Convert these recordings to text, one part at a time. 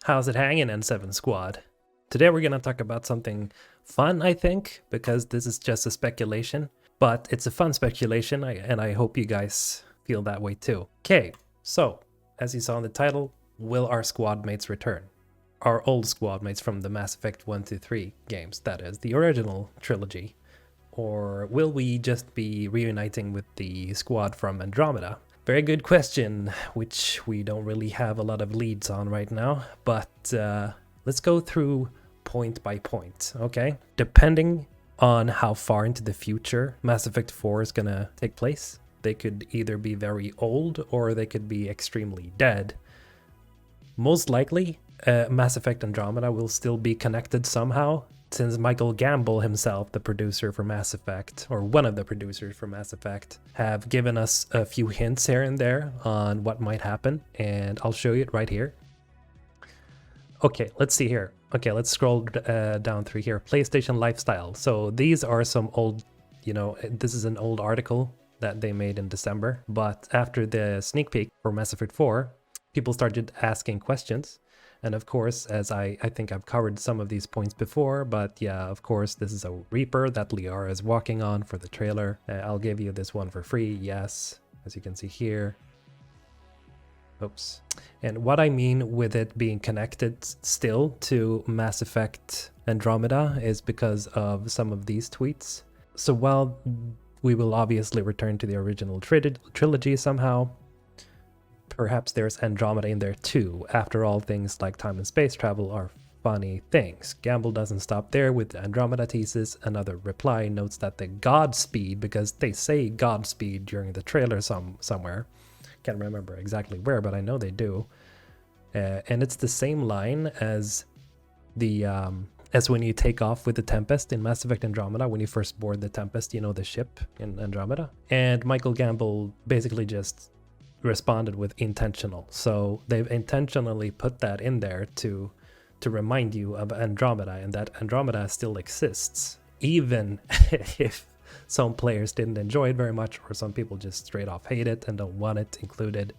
How's it hanging, N7 Squad? Today we're gonna talk about something fun, I think, because this is just a speculation, but it's a fun speculation, and I hope you guys feel that way too. Okay, so, as you saw in the title, will our squad mates return? Our old squad mates from the Mass Effect 1 to 3 games, that is, the original trilogy. Or will we just be reuniting with the squad from Andromeda? Very good question, which we don't really have a lot of leads on right now, but let's go through point by point, okay? Depending on how far into the future Mass Effect 4 is gonna take place, they could either be very old or they could be extremely dead. Most likely, Mass Effect Andromeda will still be connected somehow, since Michael Gambel himself, the producer for Mass Effect, or one of the producers for Mass Effect, have given us a few hints here and there on what might happen, and I'll show you it right here. Okay, let's see here. Okay, let's scroll down through here. PlayStation Lifestyle. So these are some old, this is an old article that they made in December, but after the sneak peek for Mass Effect 4, people started asking questions. And of course, as I think I've covered some of these points before, but yeah, of course, this is a Reaper that Liara is walking on for the trailer. I'll give you this one for free, yes, as you can see here. Oops. And what I mean with it being connected still to Mass Effect Andromeda is because of some of these tweets. So while we will obviously return to the original trilogy somehow, perhaps there's Andromeda in there too. After all, things like time and space travel are funny things. Gamble doesn't stop there with the Andromeda thesis. Another reply notes that the Godspeed, because they say Godspeed during the trailer somewhere. Can't remember exactly where, but I know they do. And it's the same line as the as when you take off with the Tempest in Mass Effect Andromeda, when you first board the Tempest, you know, the ship in Andromeda. And Michael Gambel basically just responded with intentional. So they've intentionally put that in there to remind you of Andromeda, and that Andromeda still exists, even if some players didn't enjoy it very much, or some people just straight off hate it and don't want it included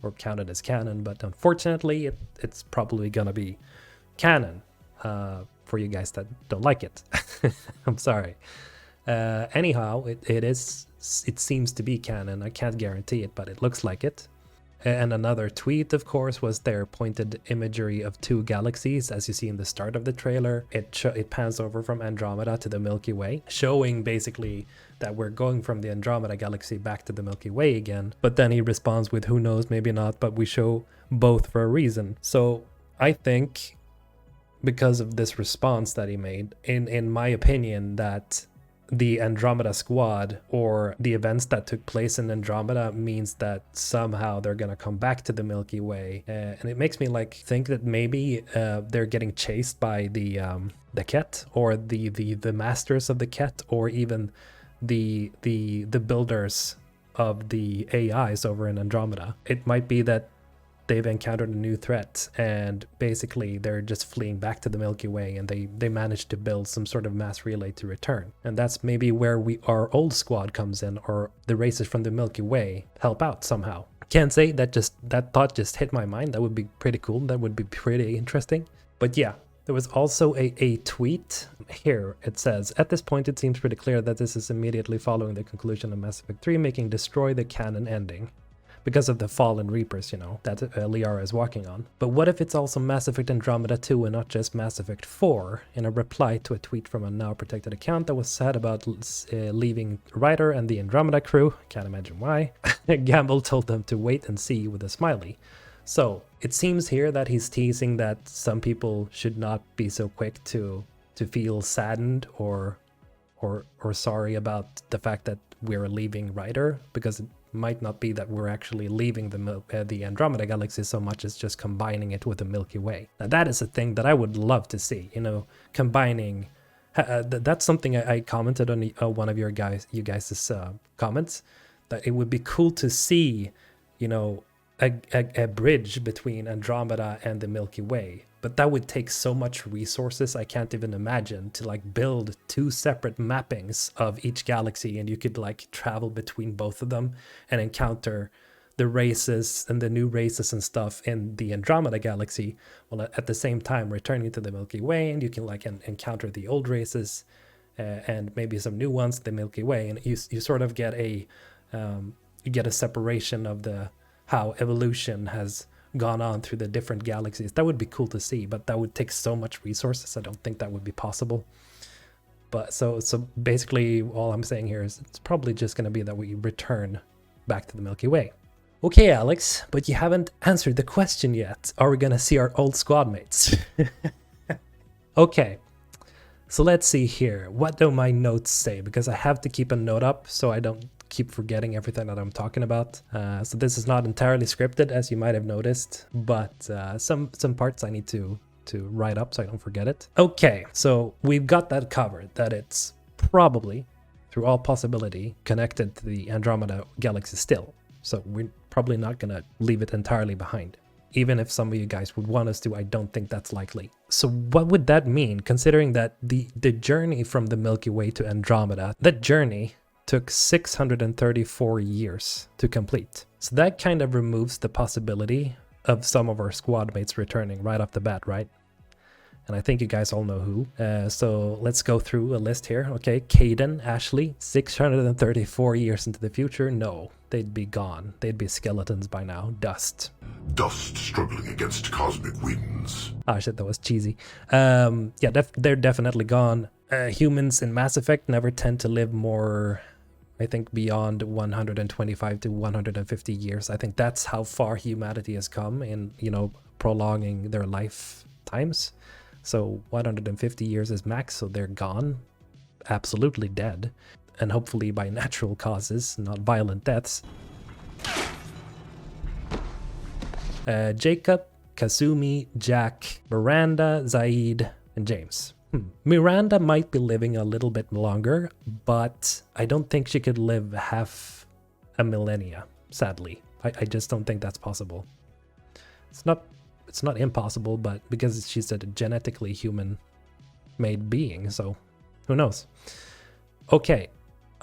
or counted as canon. But unfortunately, it's probably gonna be canon for you guys that don't like it. I'm sorry. Anyhow, it seems to be canon. I can't guarantee it, but it looks like it. And another tweet, of course, was their pointed imagery of two galaxies, as you see in the start of the trailer. It pans over from Andromeda to the Milky Way, showing basically that we're going from the Andromeda galaxy back to the Milky Way again. But then he responds with, who knows, maybe not, but we show both for a reason. So I think because of this response that he made, in my opinion, that the Andromeda squad or the events that took place in Andromeda means that somehow they're gonna come back to the Milky Way, and it makes me like think that maybe they're getting chased by the Ket, or the masters of the Ket, or even the builders of the AIs over in Andromeda. It might be that they've encountered a new threat, and basically they're just fleeing back to the Milky Way, and they managed to build some sort of mass relay to return. And that's maybe where our old squad comes in, or the races from the Milky Way help out somehow. Can't say, that thought just hit my mind. That would be pretty cool. That would be pretty interesting. But yeah, there was also a tweet here. It says, at this point it seems pretty clear that this is immediately following the conclusion of Mass Effect 3, making destroy the canon ending, because of the fallen Reapers, that Liara is walking on. But what if it's also Mass Effect Andromeda 2 and not just Mass Effect 4? In a reply to a tweet from a now protected account that was sad about leaving Ryder and the Andromeda crew, can't imagine why, Gamble told them to wait and see with a smiley. So it seems here that he's teasing that some people should not be so quick to feel saddened or sorry about the fact that we're leaving Ryder, because it might not be that we're actually leaving the Andromeda galaxy so much as just combining it with the Milky Way. Now that is a thing that I would love to see, combining. That's something I commented on one of you guys' comments, that it would be cool to see, a bridge between Andromeda and the Milky Way. But that would take so much resources, I can't even imagine, to like build two separate mappings of each galaxy, and you could like travel between both of them and encounter the races and the new races and stuff in the Andromeda galaxy, while at the same time returning to the Milky Way, and you can like encounter the old races and maybe some new ones in the Milky Way, and you sort of get a you get a separation of the how evolution has gone on through the different galaxies. That would be cool to see, but that would take so much resources. I don't think that would be possible. But so basically all I'm saying here is it's probably just going to be that we return back to the Milky Way. Okay, Alex, but you haven't answered the question yet. Are we going to see our old squad mates? Okay, so let's see here. What do my notes say? Because I have to keep a note up so I don't keep forgetting everything that I'm talking about. So this is not entirely scripted, as you might have noticed, but some parts I need to write up so I don't forget it. Okay, so we've got that covered, that it's probably, through all possibility, connected to the Andromeda galaxy still. So we're probably not gonna leave it entirely behind. Even if some of you guys would want us to, I don't think that's likely. So what would that mean, considering that the journey from the Milky Way to Andromeda, that journey took 634 years to complete. So that kind of removes the possibility of some of our squad mates returning right off the bat, right? And I think you guys all know who. So let's go through a list here. Okay, Caden, Ashley, 634 years into the future. No, they'd be gone. They'd be skeletons by now. Dust. Dust struggling against cosmic winds. Ah, shit, that was cheesy. Yeah, they're definitely gone. Humans in Mass Effect never tend to live more, I think, beyond 125 to 150 years. I think that's how far humanity has come in, you know, prolonging their lifetimes. So 150 years is max, so they're gone. Absolutely dead. And hopefully by natural causes, not violent deaths. Jacob, Kasumi, Jack, Miranda, Zaid, and James. Miranda might be living a little bit longer, but I don't think she could live half a millennia, sadly. I just don't think that's possible. It's not impossible, but because she's a genetically human-made being, so who knows? Okay,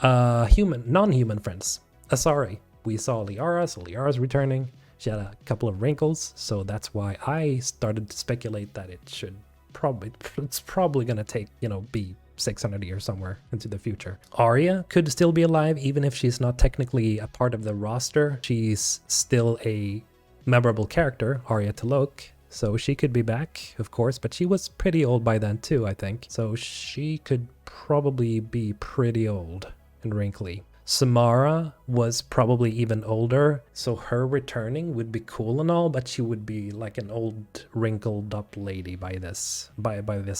non-human friends. Asari. We saw Liara, so Liara's returning. She had a couple of wrinkles, so that's why I started to speculate that it's probably gonna take, you know, be 600 years somewhere into the future. Arya could still be alive, even if she's not technically a part of the roster. She's still a memorable character, Arya T'Loak, so she could be back, of course, but she was pretty old by then too, I think. So she could probably be pretty old and wrinkly. Samara was probably even older, so her returning would be cool and all, but she would be like an old wrinkled up lady by this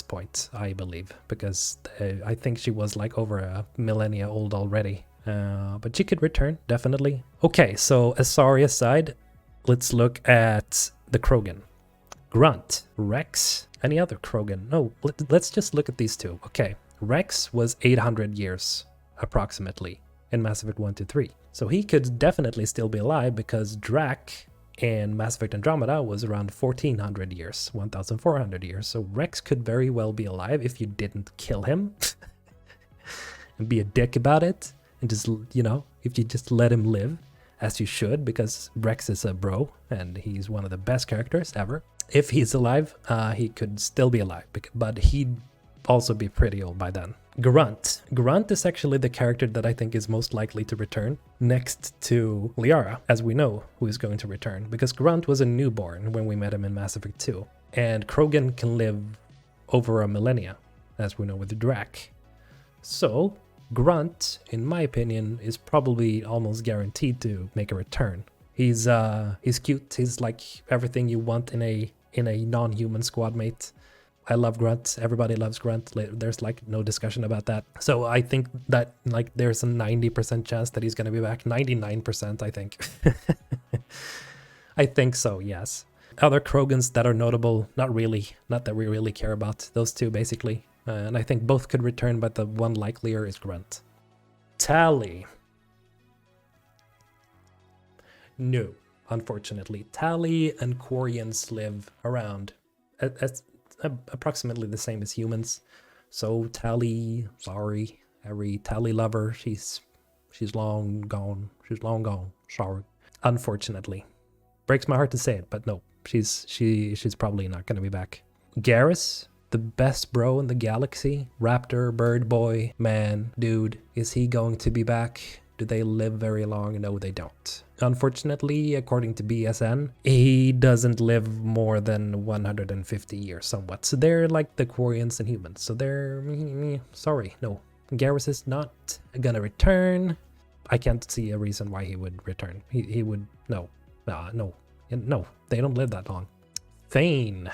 point, I believe, because I think she was like over a millennia old already. But she could return, definitely. Okay, so Asari aside, let's look at the Krogan. Grunt, Rex, any other Krogan? No, let's just look at these two. Okay, Rex was 800 years, approximately, in Mass Effect 1 to 3. So he could definitely still be alive because Drac in Mass Effect Andromeda was around 1400 years, 1400 years. So Rex could very well be alive if you didn't kill him and be a dick about it. And just, you know, if you just let him live, as you should, because Rex is a bro and he's one of the best characters ever. If he's alive, he could still be alive, but he'd also be pretty old by then. Grunt. Grunt is actually the character that I think is most likely to return, next to Liara, as we know who is going to return, because Grunt was a newborn when we met him in Mass Effect 2, and Krogan can live over a millennia, as we know with Drac. So Grunt, in my opinion, is probably almost guaranteed to make a return. He's cute. He's like everything you want in a non-human squad mate. I love Grunt. Everybody loves Grunt. There's like no discussion about that. So I think that like there's a 90% chance that he's going to be back. 99%, I think. I think so, yes. Other Krogans that are notable, not really. Not that we really care about. Those two, basically. And I think both could return, but the one likelier is Grunt. Tali. No, unfortunately. Tali and Quarians live around approximately the same as humans. So Tali, sorry, every Tali lover, she's long gone. She's long gone. Sorry. unfortunately. Breaks my heart to say it, but no, she's probably not going to be back. Garrus, the best bro in the galaxy, raptor, bird boy, man, dude, is he going to be back? Do they live very long? No, they don't. Unfortunately, according to BSN, he doesn't live more than 150 years somewhat. So they're like the Quarians and humans. So they're... sorry, no. Garrus is not gonna return. I can't see a reason why he would return. He would... No. No. No, they don't live that long. Thane.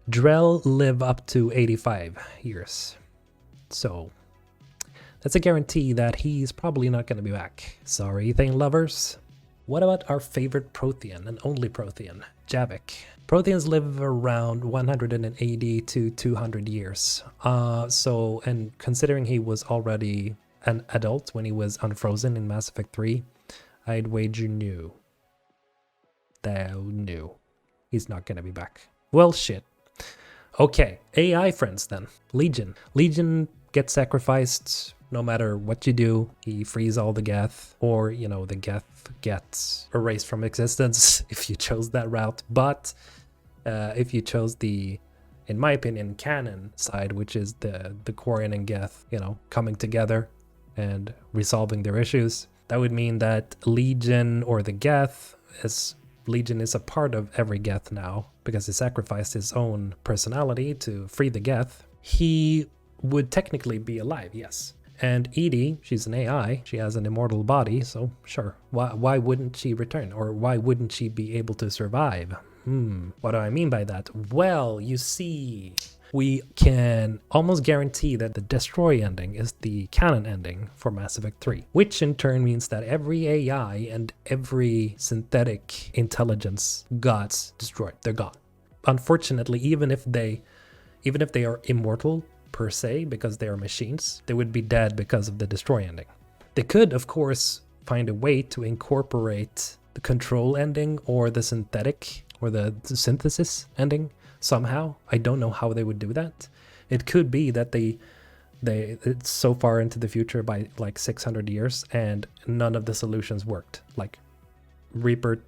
Drell live up to 85 years. So... that's a guarantee that he's probably not going to be back. Sorry, Thane lovers. What about our favorite Prothean and only Prothean, Javik? Protheans live around 180 to 200 years. And considering he was already an adult when he was unfrozen in Mass Effect 3, I'd wager no. He's not going to be back. Well, shit. Okay, AI friends then. Legion. Legion gets sacrificed no matter what you do. He frees all the Geth, or, you know, the Geth gets erased from existence if you chose that route. But if you chose the, in my opinion, canon side, which is the Quarian and Geth, you know, coming together and resolving their issues, that would mean that Legion or the Geth, as Legion is a part of every Geth now, because he sacrificed his own personality to free the Geth, he would technically be alive, yes. And Edie, she's an AI, she has an immortal body, so sure, why wouldn't she return? Or why wouldn't she be able to survive? What do I mean by that? Well, you see, we can almost guarantee that the destroy ending is the canon ending for Mass Effect 3, which in turn means that every AI and every synthetic intelligence got destroyed. They're gone. Unfortunately, even if they are immortal per se, because they are machines, they would be dead because of the destroy ending. They could, of course, find a way to incorporate the control ending or the synthetic or the synthesis ending somehow. I don't know how they would do that. It could be that it's so far into the future by like 600 years and none of the solutions worked. Like Reaper,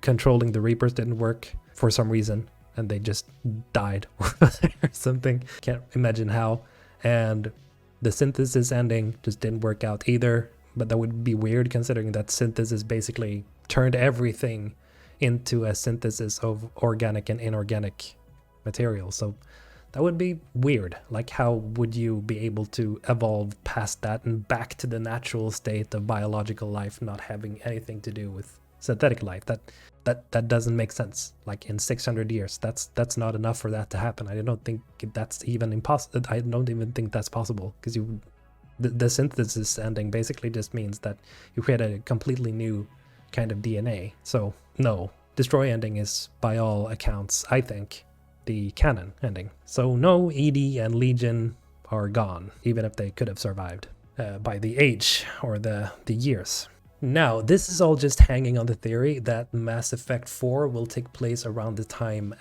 controlling the Reapers didn't work for some reason, and they just died or something. Can't imagine how. And the synthesis ending just didn't work out either, but that would be weird considering that synthesis basically turned everything into a synthesis of organic and inorganic material. So that would be weird. Like, how would you be able to evolve past that and back to the natural state of biological life not having anything to do with synthetic life? That doesn't make sense. Like, in 600 years, that's not enough for that to happen. I don't think that's even impossible. I don't even think that's possible, because the synthesis ending basically just means that you create a completely new kind of DNA. So no, destroy ending is by all accounts, I think, the canon ending. So no, Edie and Legion are gone, even if they could have survived by the age or the years. Now, this is all just hanging on the theory that Mass Effect 4 will take place around the time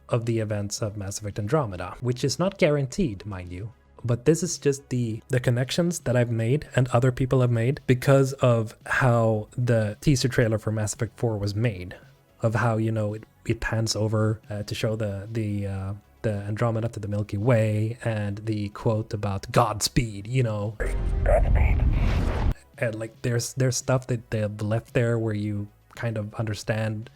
of the events of Mass Effect Andromeda, which is not guaranteed, mind you. But this is just the connections that I've made and other people have made because of how the teaser trailer for Mass Effect 4 was made. Of how, you know, it pans over to show the Andromeda to the Milky Way, and the quote about Godspeed, you know. Godspeed. And like there's stuff that they've left there where you kind of understand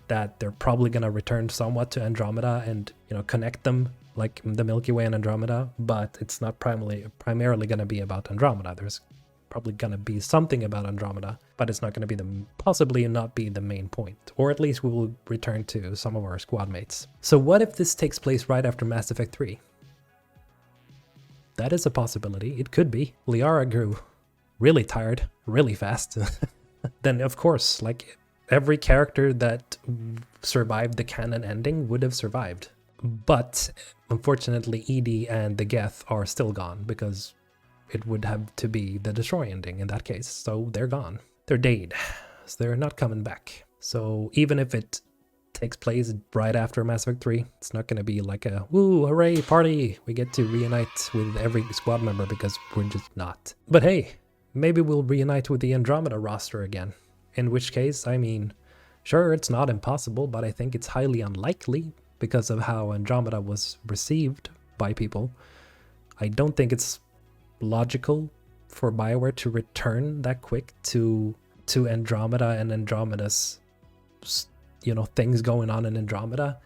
that they're probably gonna return somewhat to Andromeda and, you know, connect them like the Milky Way and Andromeda, but it's not primarily gonna be about Andromeda. There's probably gonna be something about Andromeda, but it's not gonna be possibly not be the main point. Or at least we will return to some of our squad mates. So what if this takes place right after Mass Effect 3? That is a possibility. It could be. Liara grew really tired, really fast. Then of course, like, every character that survived the canon ending would have survived. But unfortunately, Edie and the Geth are still gone, because it would have to be the destroy ending in that case. So they're gone. They're dead. So they're not coming back. So even if it takes place right after Mass Effect 3, it's not going to be like a woo, hooray, party, we get to reunite with every squad member, because we're just not. But hey, maybe we'll reunite with the Andromeda roster again in which case, I mean, sure, it's not impossible, but I think it's highly unlikely because of how Andromeda was received by people. I don't think it's logical for BioWare to return that quick to Andromeda and Andromeda's, you know, things going on in Andromeda,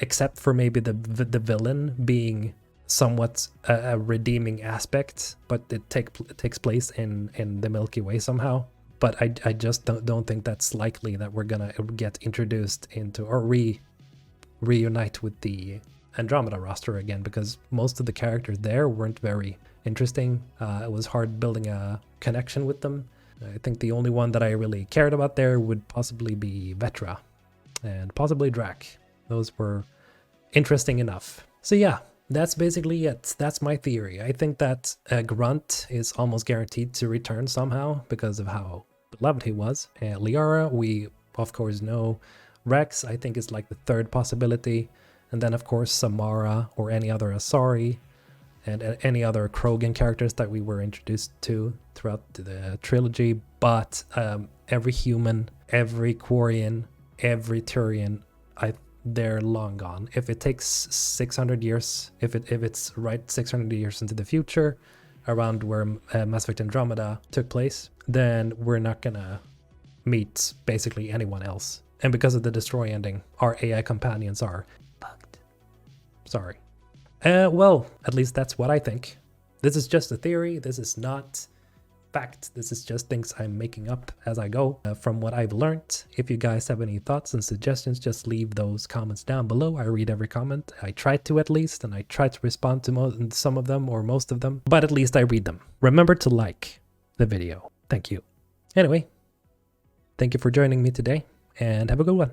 except for maybe the villain being somewhat a redeeming aspect, but it takes place in the Milky Way somehow. But I just don't think that's likely that we're gonna get introduced into or reunite with the Andromeda roster again, because most of the characters there weren't very interesting. It was hard building a connection with them. I think the only one that I really cared about there would possibly be Vetra and possibly Drac. Those were interesting enough. So yeah, that's basically it. That's my theory. I think that Grunt is almost guaranteed to return somehow because of how beloved he was. Liara, we of course know. Rex, I think, is like the third possibility. And then of course Samara or any other Asari and any other Krogan characters that we were introduced to throughout the trilogy. But every human, every Quarian, every Turian, they're long gone. If it takes 600 years, if it's right 600 years into the future, around where Mass Effect Andromeda took place, then we're not gonna meet basically anyone else. And because of the destroy ending, our AI companions are fucked. Sorry. Well, at least that's what I think. This is just a theory. This is not fact. This is just things I'm making up as I go from what I've learned. If you guys have any thoughts and suggestions, just leave those comments down below. I read every comment. I try to, at least, and I try to respond to some of them or most of them, but at least I read them. Remember to like the video. Thank you. Anyway, thank you for joining me today, and have a good one.